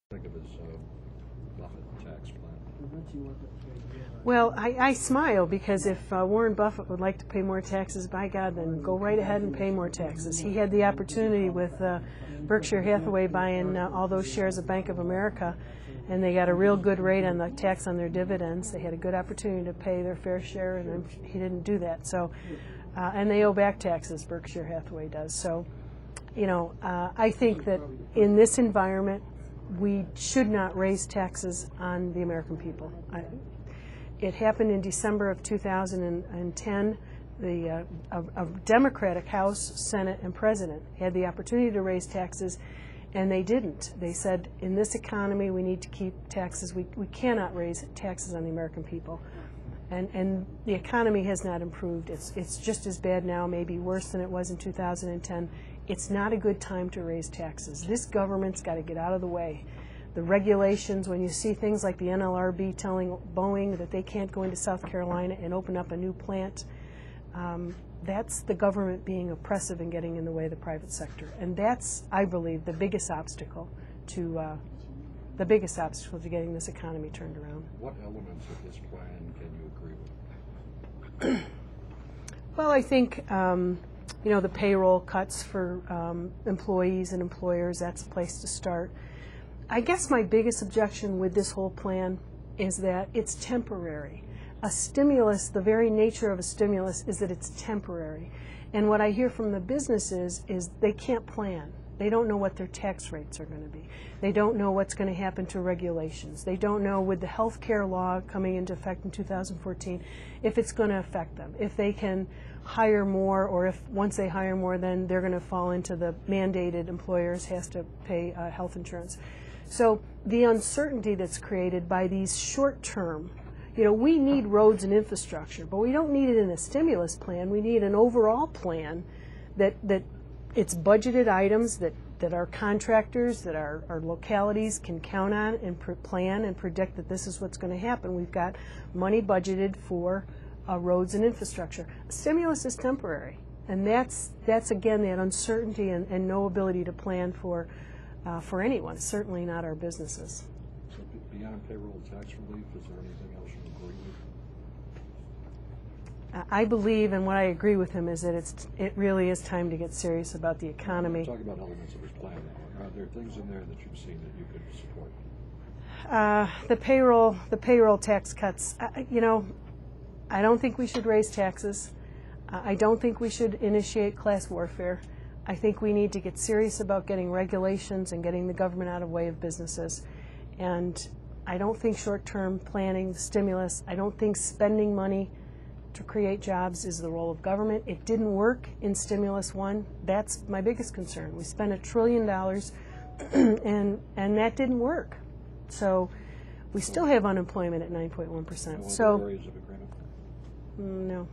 Think of his Buffett tax plan. Well, I smile because if Warren Buffett would like to pay more taxes, by God, then go right ahead and pay more taxes. He had the opportunity with Berkshire Hathaway buying all those shares of Bank of America, and they got a real good rate on the tax on their dividends. They had a good opportunity to pay their fair share, and he didn't do that. So, and they owe back taxes, Berkshire Hathaway does. So, you know, I think that in this environment, we should not raise taxes on the American people. It happened in December of 2010. A Democratic House, Senate, and President had the opportunity to raise taxes, and they didn't. They said, in this economy, we need to keep taxes. We cannot raise taxes on the American people. And the economy has not improved. It's just as bad now, maybe worse than it was in 2010. It's not a good time to raise taxes. This government's got to get out of the way. The regulations, when you see things like the NLRB telling Boeing that they can't go into South Carolina and open up a new plant, that's the government being oppressive and getting in the way of the private sector. And that's, I believe, the biggest obstacle to getting this economy turned around. What elements of this plan can you agree with? Well, I think you know, the payroll cuts for employees and employers, that's a place to start. I guess my biggest objection with this whole plan is that it's temporary. A stimulus, the very nature of a stimulus is that it's temporary. And what I hear from the businesses is they can't plan. They don't know what their tax rates are going to be. They don't know what's going to happen to regulations. They don't know, with the health care law coming into effect in 2014, if it's going to affect them, if they can hire more, or if once they hire more, then they're going to fall into the mandated employers has to pay health insurance. So the uncertainty that's created by these short-term, you know, we need roads and infrastructure, but we don't need it in a stimulus plan. We need an overall plan that it's budgeted items that our contractors, that our localities can count on and plan and predict that this is what's going to happen. We've got money budgeted for roads and infrastructure. Stimulus is temporary, and that's again that uncertainty and no ability to plan for anyone, certainly not our businesses. So beyond payroll tax relief, is there anything else you agree with? I believe, and what I agree with him is that it really is time to get serious about the economy. I'm talking about elements of his plan now. Are there things in there that you've seen that you could support? The payroll tax cuts. You know, I don't think we should raise taxes. I don't think we should initiate class warfare. I think we need to get serious about getting regulations and getting the government out of the way of businesses. And I don't think short-term planning, stimulus, I don't think spending money to create jobs is the role of government. It didn't work in Stimulus 1. That's my biggest concern. We spent $1 trillion and that didn't work. So we still have unemployment at 9.1%. No so other areas of agreement? no.